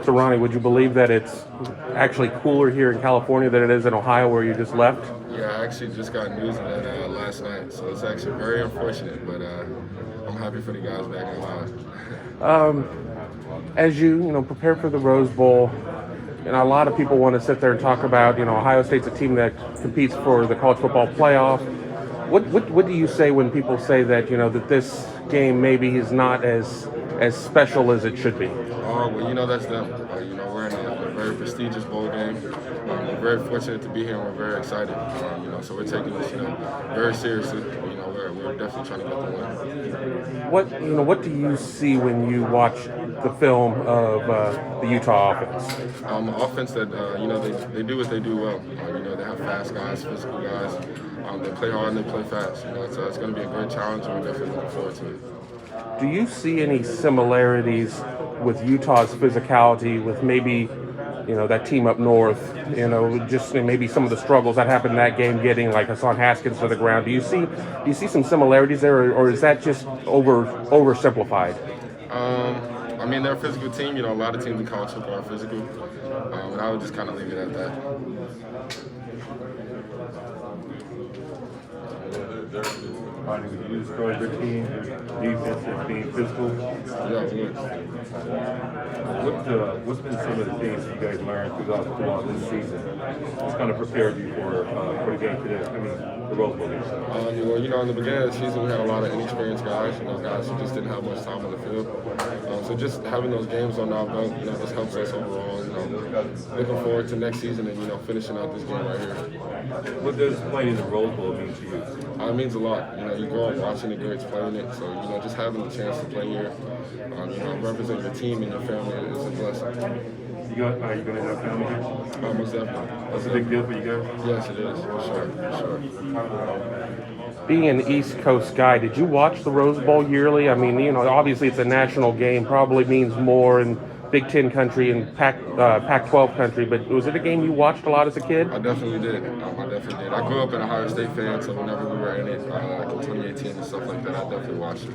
So, Ronnie, would you believe that it's actually cooler here in California than it is in Ohio, where you just left? Yeah, I actually just got news of that last night, so it's actually very unfortunate, but I'm happy for the guys back in Ohio. As you prepare for the Rose Bowl, a lot of people want to sit there and talk about, Ohio State's a team that competes for the college football playoff. What do you say when people say that, that this game maybe is not as special as it should be? Well, that's them. We're in a very prestigious bowl game. We're very fortunate to be here, and we're very excited. So we're taking this, very seriously. We're definitely trying to get the win. What do you see when you watch the film of the Utah offense? Offense that they do what they do well. They have fast guys, physical guys. They play hard and they play fast. It's going to be a great challenge, and we're definitely looking forward to it. Do you see any similarities with Utah's physicality with maybe, that team up north, just maybe some of the struggles that happened in that game, getting like Hassan Haskins to the ground? Do you see some similarities there, or is that just oversimplified? They're a physical team. A lot of teams in college football are physical, and I would just kind of leave it at that. Would you describe your team, defense as being physical? Yeah, it is. What's been some of the things you guys learned throughout this season? What's kind of prepared you for the game today? The Rose Bowl game. In the beginning of the season, we had a lot of inexperienced guys, guys who just didn't have much time on the field. So just having those games on our belt, just helps us overall. Looking forward to next season and finishing out this game right here. What does playing in the Rose Bowl mean to you? It means a lot. You grow up watching the greats playing it, so just having the chance to play here, represent your team and your family is a blessing. Are you going to have family here? Most definitely. That's a big deal for you guys? Yes, it is, for sure. Being an East Coast guy, did you watch the Rose Bowl yearly? Obviously it's a national game, probably means more in Big Ten country and Pac-12 country, but was it a game you watched a lot as a kid? I definitely did. I grew up an Ohio State fan, so whenever we were in it, like in 2018 and stuff like that, I definitely watched it.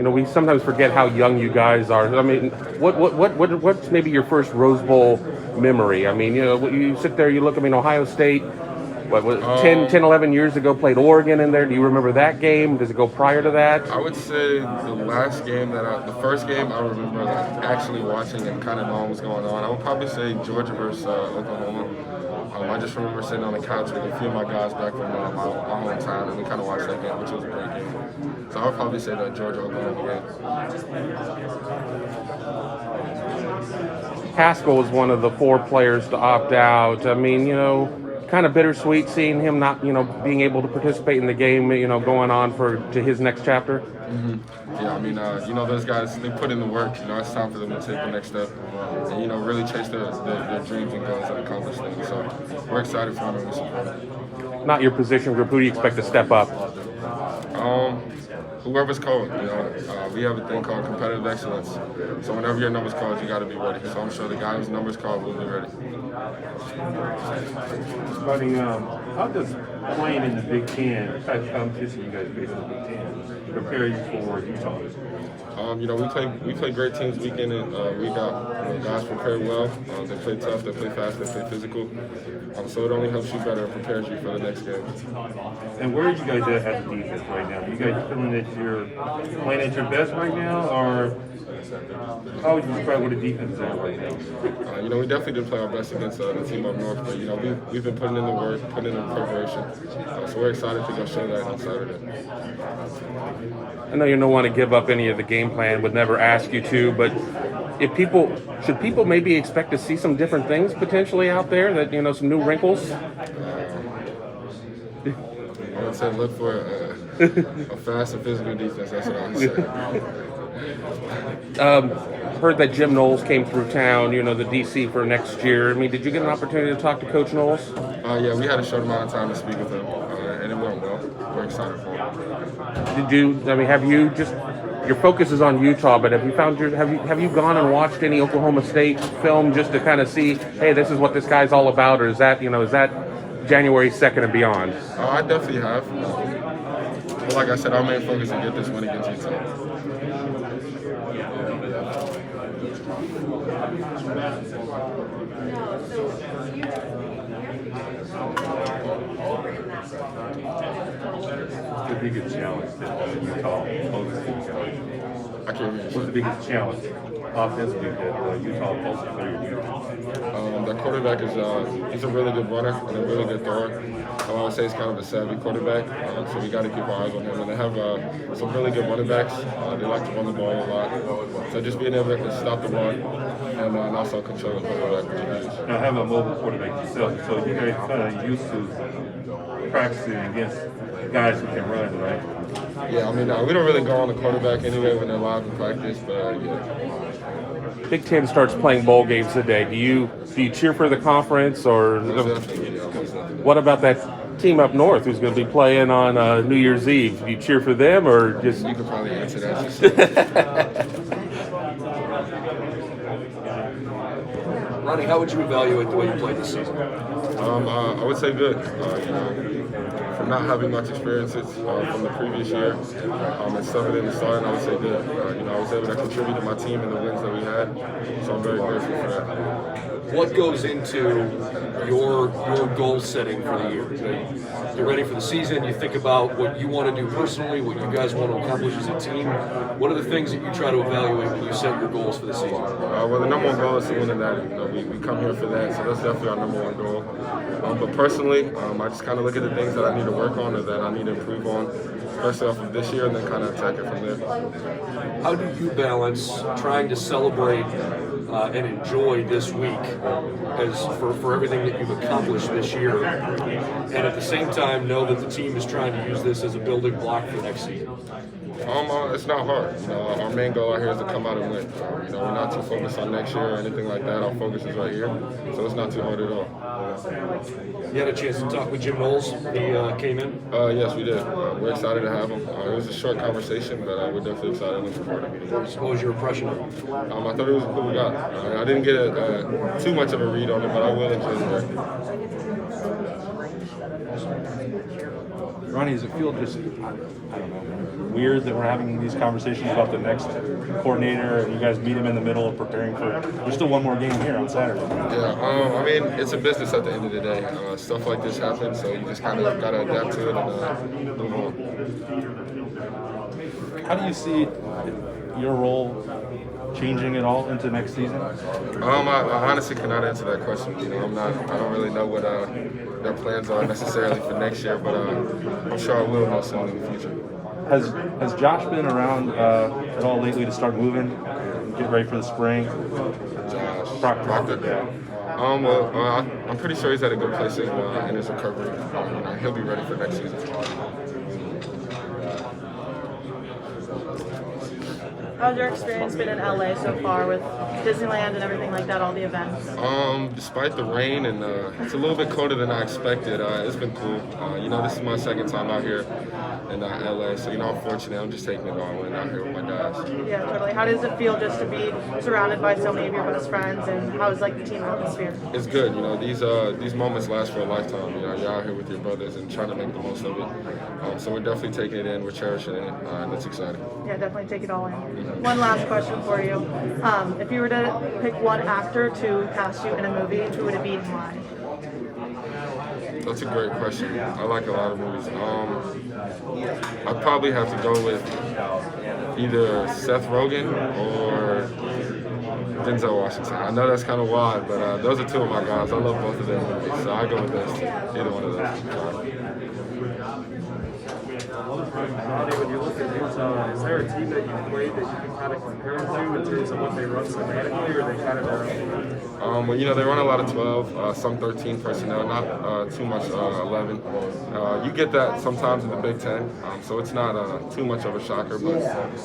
We sometimes forget how young you guys are. What's maybe your first Rose Bowl memory? You sit there, you look, Ohio State, 10, 11 years ago, played Oregon in there. Do you remember that game? Does it go prior to that? I would say the first game I remember actually watching and kind of knowing what's going on. I would probably say Georgia versus Oklahoma. I just remember sitting on the couch with a few of my guys back from my hometown, and we kind of watched that game, which was a great game. So I would probably say that Georgia-Oklahoma game. Haskell was one of the 4 players to opt out. Kind of bittersweet seeing him not, being able to participate in the game, going on to his next chapter. Mm-hmm. Yeah, those guys, they put in the work. It's time for them to take the next step and, really chase their dreams and goals and accomplish things. So we're excited for them and we support them. Not your position group. Who do you expect to step up? Whoever's called. We have a thing called competitive excellence. So whenever your number's called, you got to be ready. So I'm sure the guy whose number's called will be ready. Buddy, how does playing in the Big Ten, the type of competition you guys face in the Big Ten, prepare you for Utah? We play great teams week in and week out. Guys prepare well. They play tough. They play fast. They play physical. So it only helps you better and prepares you for the next game. And where are you guys at the defense right now? You guys feeling that you're playing at your best right now, or how would you describe what the defense is at right now? We definitely didn't play our best against the team up north, but we've been putting in the work, putting in the preparation. So we're excited to go show that on Saturday. I know you don't want to give up any of the game plan, would never ask you to, but should people maybe expect to see some different things potentially out there, that some new wrinkles? I would say look for a fast and physical defense. That's what I would say. Heard that Jim Knowles came through town, the DC for next year. Did you get an opportunity to talk to Coach Knowles? Yeah, we had a short amount of time to speak with him, and it went well. We're excited for him. Have you just, your focus is on Utah, but have you gone and watched any Oklahoma State film just to kind of see, hey, this is what this guy's all about, or is that January 2nd and beyond? I definitely have. But like I said, our main focus is to get this win against Utah. What's the biggest challenge that Utah poses to you guys? I can't hear you. What's the biggest challenge offensively that Utah poses for you? The quarterback is he's a really good runner and a really good thrower. I would say he's kind of a savvy quarterback, so we got to keep our eyes on him. And they have some really good running backs. They like to run the ball a lot. So just being able to stop the run and also control the quarterback. Now, have a mobile quarterback yourself, so you guys kind of used to practicing against guys who can run, right? Yeah, I mean, we don't really go on the quarterback anyway when they're live in practice, but yeah. Big Ten starts playing bowl games today. Do you cheer for the conference, or what about that team up north who's going to be playing on New Year's Eve? Do you cheer for them, or just? You could probably answer that yourself. Ronnie, how would you evaluate the way you played this season? I would say good. From not having much experiences from the previous year and stuff in the start, I would say good. I was able to contribute to my team and the wins that we had, so I'm very grateful for that. What goes into your goal setting for the year? You're ready for the season. You think about what you want to do personally, what you guys want to accomplish as a team. What are the things that you try to evaluate when you set your goals for the season? Well, the number one goal is to win the Natty. We come here for that, so that's definitely our number one goal. But personally, I just kind of look at the things that I need to work on or that I need to improve on, especially off of this year, and then kind of attack it from there. How do you balance trying to celebrate and enjoy this week as for everything that you've accomplished this year, and at the same time know that the team is trying to use this as a building block for next season? It's not hard. Our main goal out here is to come out and win. We're not too focused on next year or anything like that. Our focus is right here, so it's not too hard at all. You had a chance to talk with Jim Knowles. He came in. Yes, we did. We're excited to have him. It was a short conversation, but we're definitely excited and looking forward to meeting him. What was your impression of him? I thought it was a cool guy. I didn't get too much of a read on it, but I will enjoy his work. Ronnie, does it feel just, I don't know, weird that we're having these conversations about the next coordinator and you guys meet him in the middle of preparing for, there's still one more game here on Saturday. Yeah, I mean, it's a business at the end of the day. Stuff like this happens, so you just kind of got to adapt to it and move on. How do you see your role changing at all into next season? I honestly cannot answer that question. I don't really know what their plans are necessarily for next year, but I'm sure I will know soon in the future. Has Josh been around at all lately to start moving, get ready for the spring? Josh Proctor. Yeah. I'm pretty sure he's at a good place in his recovery. He'll be ready for next season. How's your experience been in LA so far with Disneyland and everything like that, all the events? Despite the rain and it's a little bit colder than I expected, it's been cool. This is my second time out here in LA, so I'm fortunate. I'm just taking it all in out here with my guys. Yeah, totally. How does it feel just to be surrounded by so many of your best friends, and how's the team atmosphere? It's good. These moments last for a lifetime. You're out here with your brothers and trying to make the most of it. So we're definitely taking it in. We're cherishing it, and it's exciting. Yeah, definitely take it all in. One last question for you. If you were to pick one actor to cast you in a movie, who would it be and why? That's a great question. I like a lot of movies. I'd probably have to go with either Seth Rogen or Denzel Washington. I know that's kind of wild, but those are two of my guys. I love both of them movies, so I go with those two. Either one of those. Ronnie, when you look at Utah, is there a team that you played that you can kind of compare them to in terms of what they run schematically, or are they kind of their own? They run a lot of 12, some 13 personnel, not too much 11. You get that sometimes in the Big Ten, so it's not too much of a shocker, but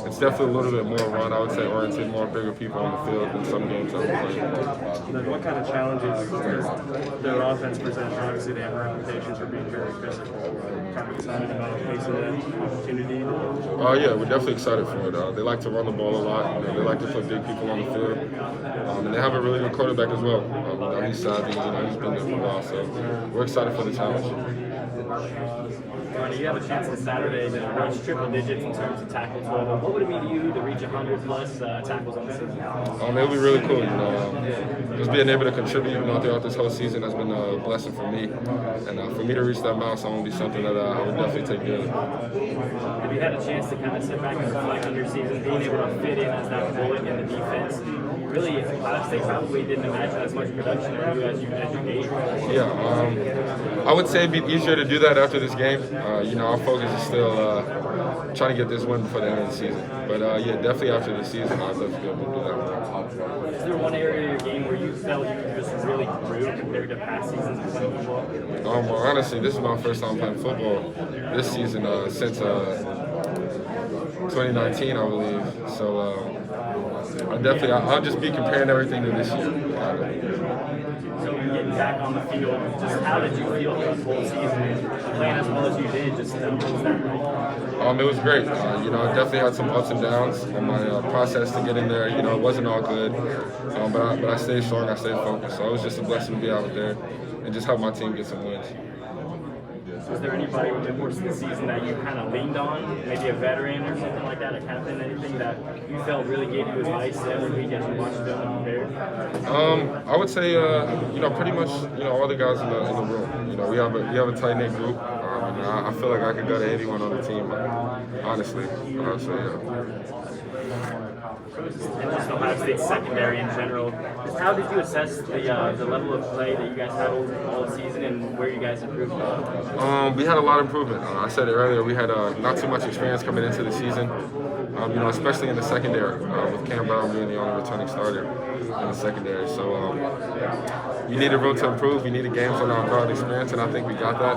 it's definitely a little bit more run, I would say, oriented, more bigger people on the field than some games that we play. Then what kind of challenges does their offense present? Obviously, they have reputations for being very physical. Kind of excited about the pace of that opportunity. Yeah, we're definitely excited for it. They like to run the ball a lot. They like to put big people on the field, and they have a really good quarterback as well. he's savvy. He's been there for a while, so we're excited for the challenge. Ronnie, you have a chance this Saturday to reach triple digits in terms of tackle total. What would it mean to you to reach 100 plus tackles on the season? It would be really cool. Just being able to contribute, throughout this whole season has been a blessing for me, and for me to reach that milestone would be something that I would definitely take good. Have you had a chance to kind of sit back and reflect on your season, being able to fit in as that bullet in the defense? Really, Ohio State probably didn't imagine as much production as you gave. Yeah, I would say it'd be easier to do that after this game. Our focus is still trying to get this win before the end of the season. But yeah, definitely after the season, I'd love to be able to do that. Is there one area of your game where you felt you just really grew compared to past seasons of playing football? Well, honestly, this is my first time playing football this season since 2019, I believe. So I'll just be comparing everything to this year. So getting back on the field, just how did you feel the whole season playing as well as you did? Just what was that like? It was great. I definitely had some ups and downs on my process to get in there. It wasn't all good, but I stayed strong. I stayed focused. So it was just a blessing to be out there and just help my team get some wins. Was there anybody over the course of the season that you kind of leaned on, maybe a veteran or something like that, a captain, anything that you felt really gave you advice every week as you watched film and prepared? I would say, pretty much, all the guys in the room. We have a tight knit group. I feel like I could go to anyone on the team, honestly. So yeah. And just Ohio State secondary in general. Just how did you assess the level of play that you guys had all season and where you guys improved? We had a lot of improvement. I said it earlier. We had not too much experience coming into the season. Especially in the secondary, with Cam Brown being the only returning starter in the secondary. So you needed room to improve. You needed games on our guard experience, and I think we got that.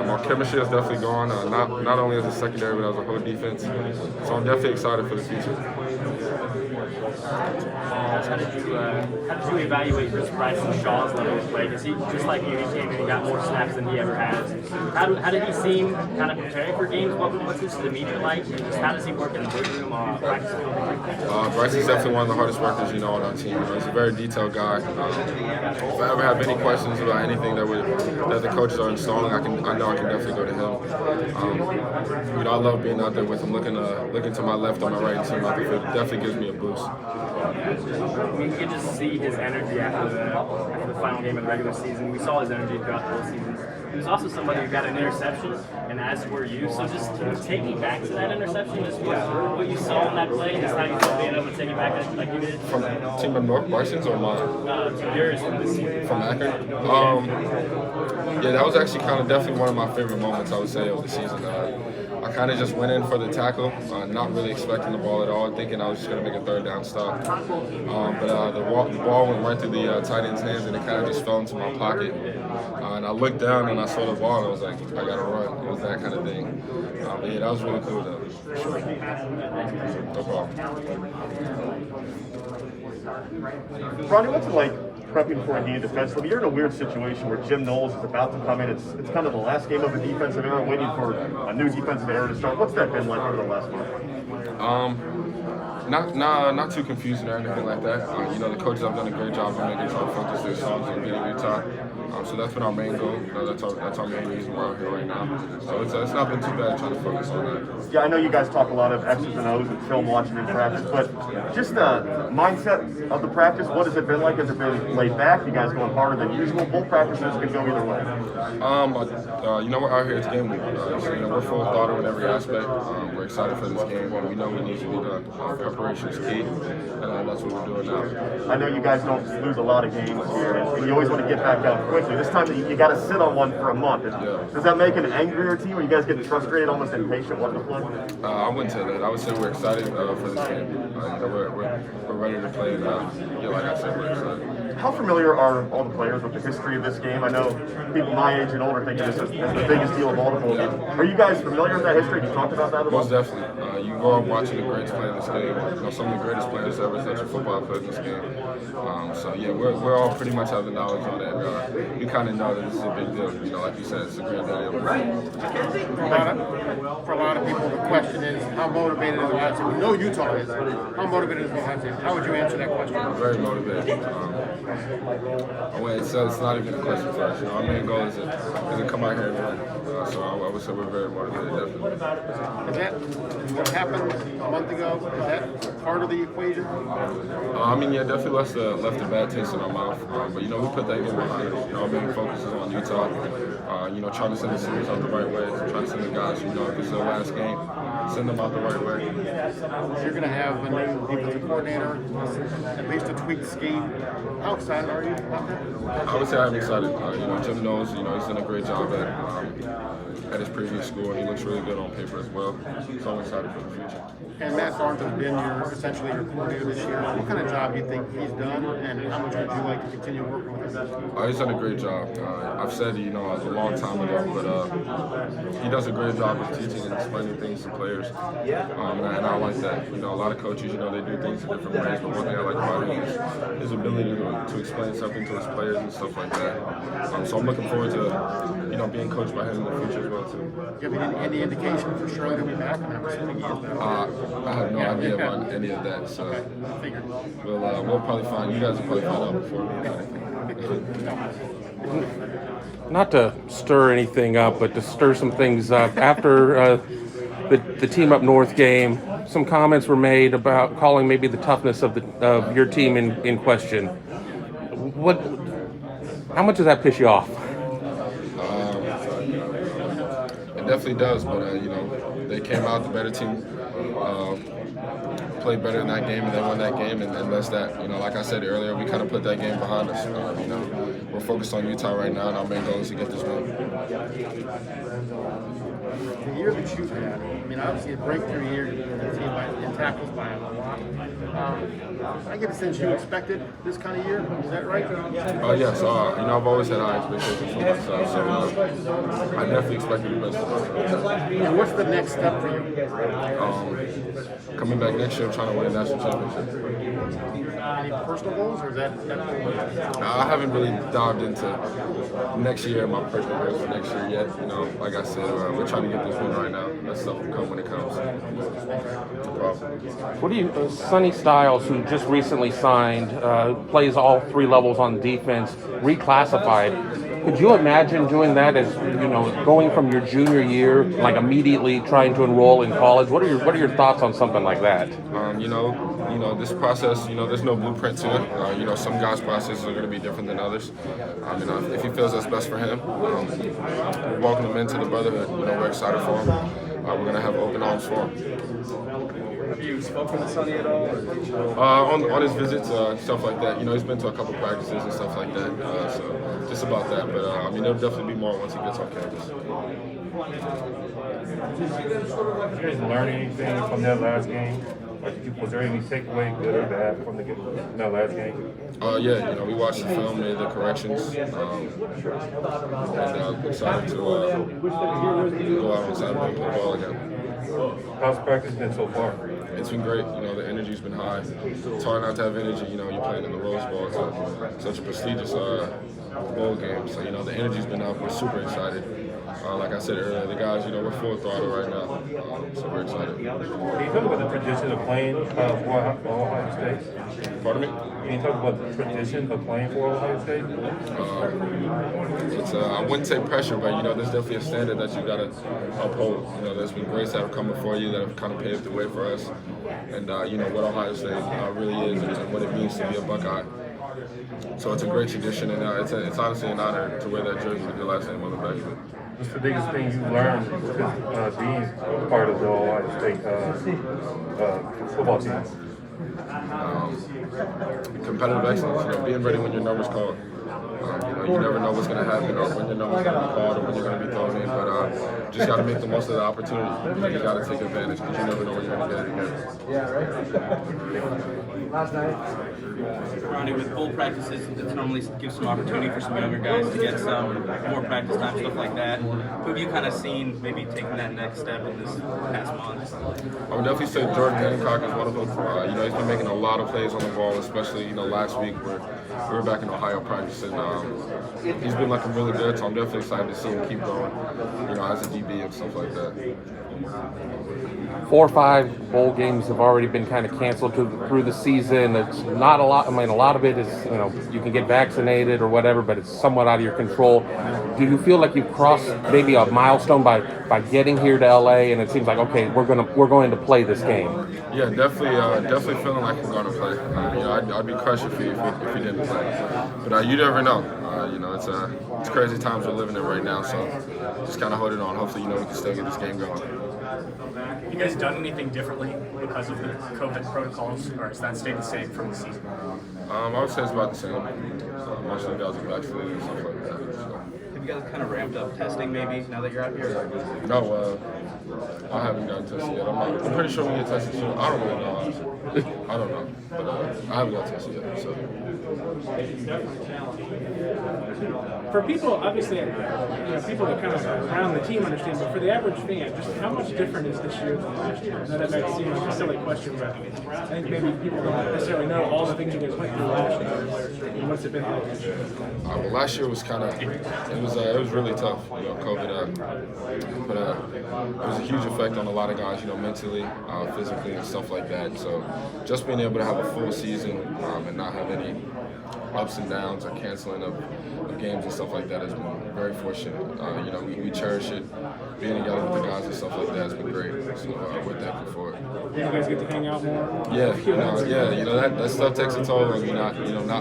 Our chemistry has definitely gone, not only as a secondary, but as a whole defense. So I'm definitely excited for the future. How did you evaluate just Bryson Shaw's level of play? Because he, just like you, he came in and got more snaps than he ever has. How did he seem kind of preparing for games? What's his demeanor like? And just how does he work in the weight room, practice field? Bryson's definitely one of the hardest workers on our team. He's a very detailed guy. If I ever have any questions about anything that the coaches are installing, I know I can definitely go to him. I love being out there with him, looking to my left or my right and seeing out the field. It definitely gives me a boost. We could just see his energy after the final game of the regular season. We saw his energy throughout the whole season. He was also somebody who got an interception, and as were you. So just can you take me back to that interception? Just what you saw in that play, just how you felt being able to take it back like you did? From Team of North Bryson's or mine? Yours from this season. From Akron? Yeah, that was actually definitely one of my favorite moments, I would say, of the season. I kind of just went in for the tackle, not really expecting the ball at all, thinking I was just going to make a third down stop. But the ball went right through the tight end's hands, and it kind of just fell into my pocket. And I looked down and I saw the ball, and I was like, I got to run. It was that kind of thing. Yeah, that was really cool, though. No problem. Ronnie, what's it like prepping for a game defensively? You're in a weird situation where Jim Knowles is about to come in. It's kind of the last game of a defensive era, waiting for a new defensive era to start. What's that been like over the last month? Not too confusing or anything like that. The coaches have done a great job of making sure to focus their songs on beating Utah. So that's been our main goal. That's our main reason why we're here right now. So it's not been too bad trying to focus on that. Yeah, I know you guys talk a lot of X's and O's and film watching in practice, but just the mindset of the practice, what has it been like? Has it been laid back? You guys going harder than usual? Both practices can go either way. We're out here, it's game week. So, we're full of thought in every aspect. We're excited for this game. We know what needs to be done. Preparation is key, and that's what we're doing now. I know you guys don't lose a lot of games here, and you always want to get back out quickly. This time you got to sit on one for a month. Does that make an angrier team, or you guys get frustrated, almost impatient wanting to play? I wouldn't say that. I would say we're excited for this game. We're ready to play, and like I said, we're excited. How familiar are all the players with the history of this game? I know people my age and older think this is the biggest deal of all the bowl games. Are you guys familiar with that history? Have you talked about that at all? Most definitely. You grow up watching the greats play in this game. Some of the greatest players ever touch a football played in this game. So yeah, we're all pretty much have the knowledge on it. We kind of know that this is a big deal. Like you said, it's a great day. For a lot of people, the question is, how motivated is Ohio State? We know Utah is. How motivated is Ohio State? How would you answer that question? Very motivated. Well, it's not even a question for us. You know, our main goal is to come out here and win. So I would say we're very motivated, definitely. Is that what happened a month ago? Is that part of the equation? I mean, yeah, definitely left a bad taste in our mouth. But, you know, we put that game behind us. You know, our main focus is on Utah. You know, trying to send the series out the right way. Trying to send the guys, you know, if it's their last game, send them out the right way. You're going to have a new defensive coordinator, at least a tweaked scheme. How excited are you about that? I would say I'm excited. You know, Jim knows, you know, he's done a great job at his previous school, and he looks really good on paper as well. So I'm excited for the future. And Matt Thornton has been essentially your coordinator this year. What kind of job do you think he's done, and how much would you like to continue working with him? He's done a great job. I've said, you know, a long time ago, but he does a great job of teaching and explaining things to players. And I like that. You know, a lot of coaches, you know, they do things in different ways, but one thing I like about him is his ability to explain something to his players and stuff like that. So I'm looking forward to, you know, being coached by him in the future as well, too. Do you have any indication for sure he'll be back? I mean, I'm assuming he is now. I have no idea about any of that, so we'll probably find, you guys will probably find out before me. Not to stir anything up, but to stir some things up. After the team up north game, some comments were made about calling maybe the toughness of your team in question. How much does that piss you off? It definitely does, but you know, they came out the better team. Played better in that game and they won that game, and that's that. You know, like I said earlier, we kind of put that game behind us. You know, we're focused on Utah right now, and our main goal is to get this win. The year that you've had, I mean, obviously a breakthrough year in tackles by a lot. I get a sense you expected this kind of year. Is that right? Yes. You know, I've always had high expectations for myself, so I definitely expected the best. And what's the next step for you? Coming back next year, trying to win a national championship. Any personal goals, or is that? I haven't really dived into next year, my personal goals for next year yet. You know, like I said, we're trying to get this win right now. That stuff will come when it comes. No problem. What do you, Sonny Styles, who just recently signed, plays all three levels on defense, reclassified. Could you imagine doing that as, you know, going from your junior year, like immediately trying to enroll in college? What are your thoughts on something like that? You know, this process, you know, there's no blueprint to it. You know, some guys' processes are going to be different than others. If he feels that's best for him, we welcome him into the brotherhood. You know, we're excited for him. We're going to have open arms for him. Have you spoken to Sonny at all? On his visits, stuff like that. You know, he's been to a couple practices and stuff like that. So just about that. But I mean, there'll definitely be more once he gets on campus. Did you guys learn anything from that last game? Was there any takeaway, good or bad, from that last game? Yeah, you know, we watched the film, made the corrections, and excited to go out on Saturday and play ball again. How's practice been so far? It's been great. You know, the energy's been high. It's hard not to have energy. You know, you're playing in the Rose Bowl. It's such a prestigious bowl game. So, you know, the energy's been up. We're super excited. Like I said earlier, the guys, you know, we're full throttle right now. So we're excited. Can you talk about the tradition of playing for Ohio State? Pardon me? Can you talk about the tradition of playing for Ohio State? It's I wouldn't say pressure, but you know, there's definitely a standard that you got to uphold. You know, there's been greats that have come before you that have kind of paved the way for us, and you know what Ohio State really is and what it means to be a Buckeye. So it's a great tradition, and it's honestly an honor to wear that jersey with your last name on the back of it. What's the biggest thing you learned being part of the Ohio State football team? Competitive excellence, you know, being ready when your number's called. You know, you never know what's going to happen or when your number's going to be called or when you're going to be thrown in, but just got to make the most of the opportunity. You know, you got to take advantage because you never know when you're going to get it again. Last night. Ronnie, with full practices, it normally gives some opportunity for some younger guys to get some more practice time, stuff like that. Who have you kind of seen maybe taking that next step in this past month? I would definitely say Jordan Hancock is one of them. You know, he's been making a lot of plays on the ball, especially, you know, last week where we were back in Ohio practicing. He's been looking really good, so I'm definitely excited to see him keep going, you know, as a DB and stuff like that. 4 or 5 bowl games have already been kind of canceled through the season. It's not a lot. I mean, a lot of it is, you can get vaccinated or whatever, but it's somewhat out of your control. Do you feel like you've crossed maybe a milestone by getting here to LA, and it seems like, okay, we're going to play this game? Yeah, definitely feeling like we're going to play. I'd be crushed if we didn't play. But you never know. It's crazy times we're living in right now, so just kind of holding on. Hopefully, we can still get this game going. Have you guys done anything differently because of the COVID protocols, or has that stayed the same from the season? I would say it's about the same. Most of the guys are vaccinated and stuff like that. So. Have you guys kind of ramped up testing maybe now that you're out here? No, I haven't gotten tested yet. I'm pretty sure we get tested soon. I don't really know, honestly. I don't know, but I haven't got tested yet. So. For people, obviously, people that kind of around the team understand, but for the average fan, just how much different is this year than last year? I know that might seem like a silly question, but I think maybe people don't necessarily know all the things you guys went through last year. And what's it been like this year? Well, last year was it was really tough, COVID. But it was a huge effect on a lot of guys, mentally, physically, and stuff like that. So just being able to have a full season and not have any ups and downs or canceling of games and stuff like that has been very fortunate. We cherish it. Being together with the guys and stuff like that has been great. So we're thankful for it. Do you guys get to hang out more? Yeah, that stuff takes a toll on you. Not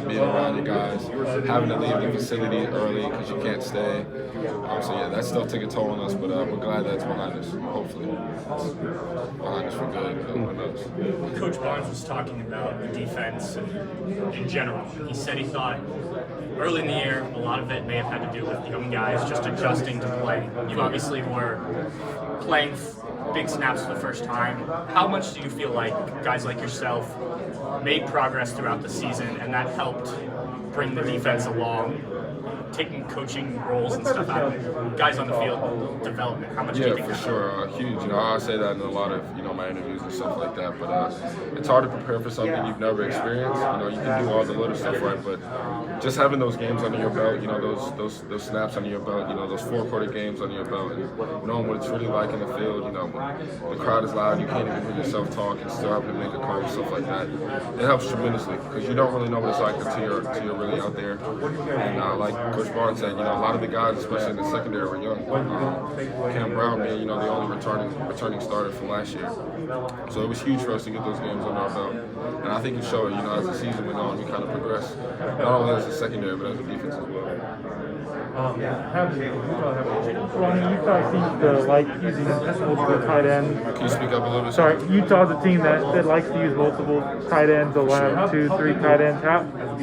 being around your guys, having to leave the facility early because you can't stay. That stuff took a toll on us, but we're glad that's behind us. Hopefully, it's behind us for good. Who knows? Coach Barnes was talking about the defense in general. He said he thought early in the year, a lot of it may have had to do with young guys just adjusting to play. You obviously were playing big snaps for the first time. How much do you feel like guys like yourself made progress throughout the season, and that helped bring the defense along, taking coaching roles and stuff out of guys on the field development? How much do you think for sure, huge. I say that in a lot of my interviews and stuff like that. But it's hard to prepare for something you've never experienced. You can do all the little stuff right, but just having those games under your belt, those snaps under your belt, those 4-quarter games under your belt, and knowing what it's really like in the field. When the crowd is loud, you can't even hear yourself talk and still having to make a call, stuff like that. It helps tremendously because you don't really know what it's like until you're really out there. And like Coach Barnes said, a lot of the guys, especially in the secondary, were young. Cam Brown being, the only returning starter from last year. So it was huge for us to get those games under our belt. And I think it showed, as the season went on, we kind of progressed, not only as a secondary, but as a defense as well. Ronnie, Utah seems to like using multiple tight ends. Can you speak up a little bit? Sorry, Utah's a team that likes to use multiple tight ends. They'll have 2, 3 tight ends.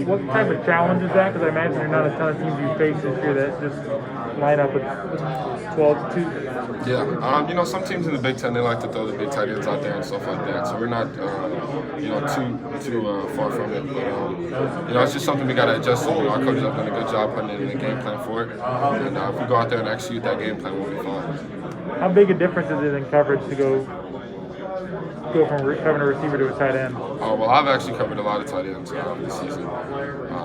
What type of challenge is that? Because I imagine there's not a ton of teams you face this year that just line up with 12-2. Yeah, some teams in the Big Ten, they like to throw the big tight ends out there and stuff like that. So we're not, too far from it. But it's just something we got to adjust to. Our coaches have done a good job putting in the game plan for it. And if we go out there and execute that game plan, we'll be fine. How big a difference is it in coverage to go from covering a receiver to a tight end? Well, I've actually covered a lot of tight ends this season.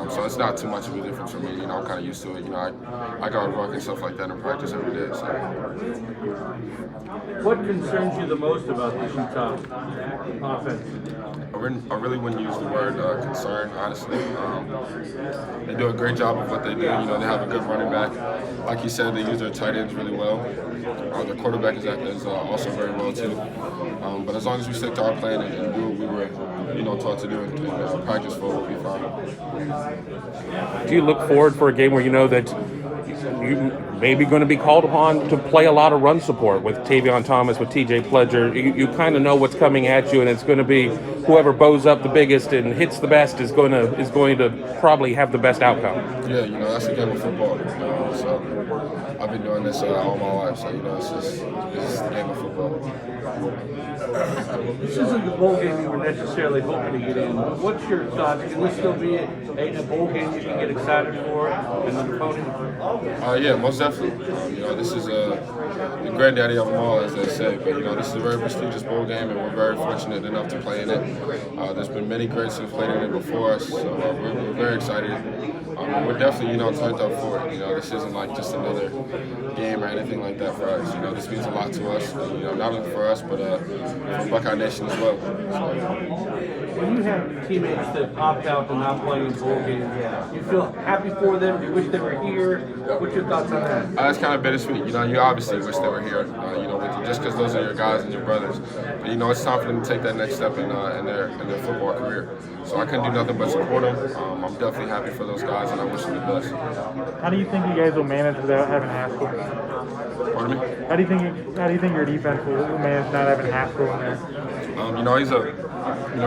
So it's not too much of a difference for me. I'm kind of used to it. I guard ruck and stuff like that in practice every day. So. What concerns you the most about this Utah offense? I really wouldn't use the word concern, honestly. They do a great job of what they do. They have a good running back. Like you said, they use their tight ends really well. Their quarterback is also very well too. But as long as we stick to our plan and do what we were, taught to do and practice for, we'll be fine. Do you look forward for a game where you know that you maybe going to be called upon to play a lot of run support with Tavion Thomas, with TJ Pledger? You kind of know what's coming at you, and it's going to be whoever bows up the biggest and hits the best is going to probably have the best outcome. Yeah, that's the game of football. So I've been doing this all my life, so it's just the game of football. This isn't the bowl game you were necessarily hoping to get in. What's your thoughts? Can this still be a bowl game you can get excited for and an opponent? Yeah, most definitely. definitely. This is the granddaddy of them all, as they say. But this is a very prestigious bowl game, and we're very fortunate enough to play in it. There's been many greats who've played in it before us, so we're very excited. We're definitely, turned up for it. This isn't like just another game or anything like that for us. This means a lot to us. Not only for us, but for Buckeye Nation as well. When you have teammates that opt out and not playing in bowl games, you feel happy for them? You wish they were here? What's your thoughts on that? It's kind of bittersweet. You obviously wish they were here. Just because those are your guys and your brothers. But it's time for them to take that next step in their football career. So I couldn't do nothing but support them. I'm definitely happy for those guys, and I wish them the best. How do you think you guys will manage without having Haskell? Pardon me? How do you think your defense will manage not having Haskell in there?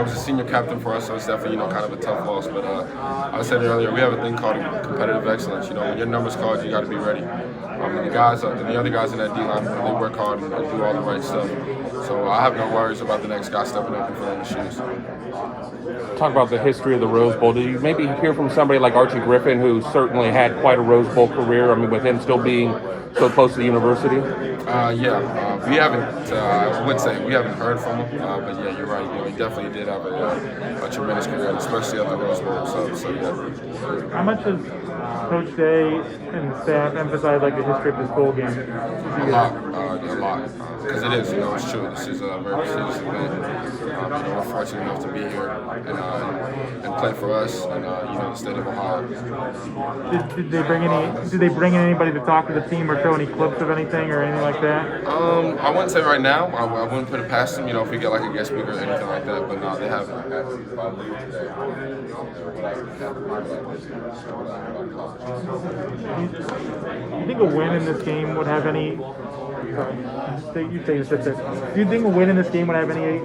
He's a senior captain for us, so it's definitely kind of a tough loss. But I said earlier, we have a thing called competitive excellence. When your number's called, you got to be ready. The other guys in that D line, they work hard and do all the right stuff. So I have no worries about the next guy stepping up and filling the shoes. Talk about the history of the Rose Bowl. Did you maybe hear from somebody like Archie Griffin, who certainly had quite a Rose Bowl career? With him still being so close to the university. We haven't. I would say we haven't heard from him, but yeah, you're right. He definitely did have a tremendous career, especially at the Rose Bowl. So yeah. How much does Coach Day and staff emphasize the history of this bowl game? A lot. Because it is, it's true. This is a very prestigious event. We're fortunate enough to be here and play for us and the state of Ohio. Did they bring in anybody to talk to the team or show any clips of anything or anything like that? I wouldn't say right now. I wouldn't put it past them. If we get a guest speaker or anything like that. But no, they haven't. You think a win in this game would have any? You say this. Do you think a win in this game would have any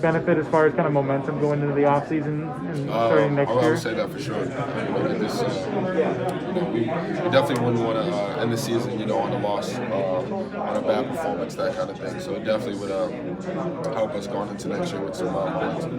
benefit as far as kind of momentum going into the offseason and starting next year? I would say that for sure. We definitely wouldn't want to end the season, on a loss, on a bad performance, that kind of thing. So it definitely would help us going into next year with some momentum.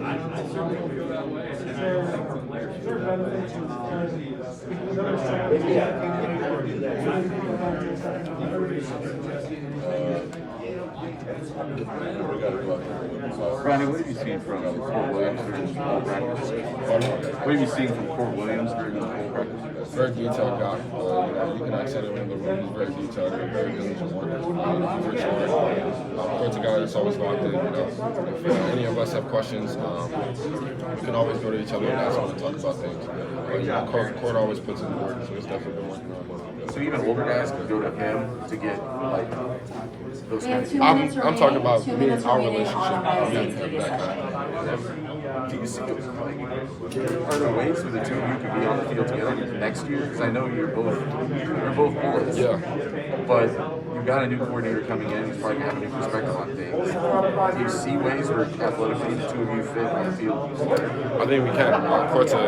Ronnie, what have you seen from Court Williams during the ball practice? What have you seen from Court Williams during the ball practice? Very detailed guy. You can actually in the room. He's very detailed. Very diligent worker. Court's a guy that's always locked in. If any of us have questions, we can always go to each other and ask them to talk about things. Court always puts in the work, so it's definitely been working on. So even older guys can go to him to get those kinds of. I'm talking about me and our relationship. That kind. Do you see are there ways for the two of you could be on the field together next year? Because I know you're both bullets. Yeah. But you've got a new coordinator coming in. He's probably going to have a new perspective on things. Do you see ways where athletically the two of you fit on the field? I think we can. Court's an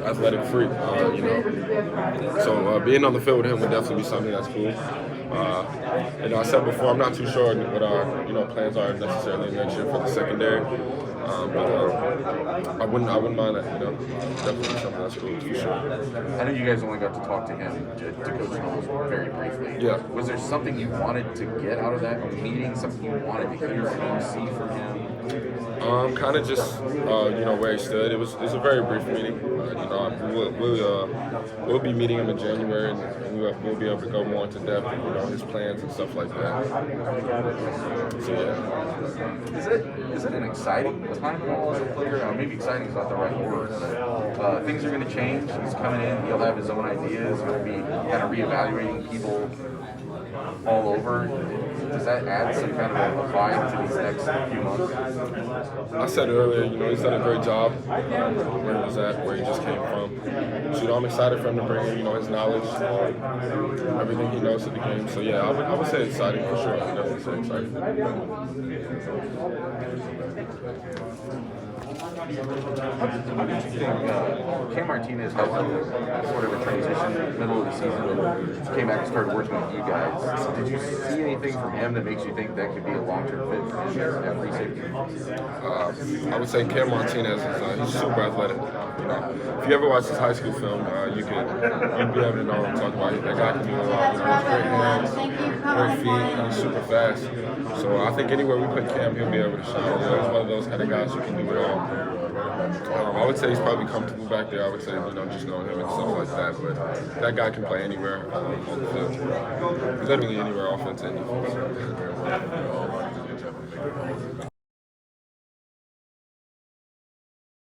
athletic freak, So being on the field with him would definitely be something that's cool. I said before, I'm not too sure what our plans are necessarily next year for the secondary. But I wouldn't mind that. Definitely something that's cool for sure. I know you guys only got to talk to him, to Coach Knowles, very briefly. Yeah. Was there something you wanted to get out of that meeting? Something you wanted to hear from him, see from him? Kind of just where he stood. It was a very brief meeting. We'll be meeting him in January, and we'll be able to go more into depth, his plans and stuff like that. So yeah. Is it an exciting time as a player? Maybe exciting is not the right word, but things are going to change. He's coming in. He'll have his own ideas. He'll be kind of reevaluating people all over. Does that add some kind of a vibe to these next few months? I said earlier, he's done a great job where he was at, where he just came from. So, I'm excited for him to bring in, his knowledge, everything he knows to the game. So, yeah, I would say exciting for sure. I would definitely say exciting. How did you think Cam Martinez had sort of a transition middle of the season and came back and started working with you guys? Did you see anything from him that makes you think that could be a long-term fit at free safety? I would say Cam Martinez is he's super athletic. You know, if you ever watch his high school film, you'd be able to know what I'm talking about. That guy can do a lot. You know, he has great hands, great feet, and he's super fast. So I think anywhere we put Cam, he'll be able to shine. You know, he's one of those kind of guys who can do it all. I would say he's probably comfortable back there. I would say, just knowing him and stuff like that. But that guy can play anywhere on the field. Literally anywhere, offense and defense.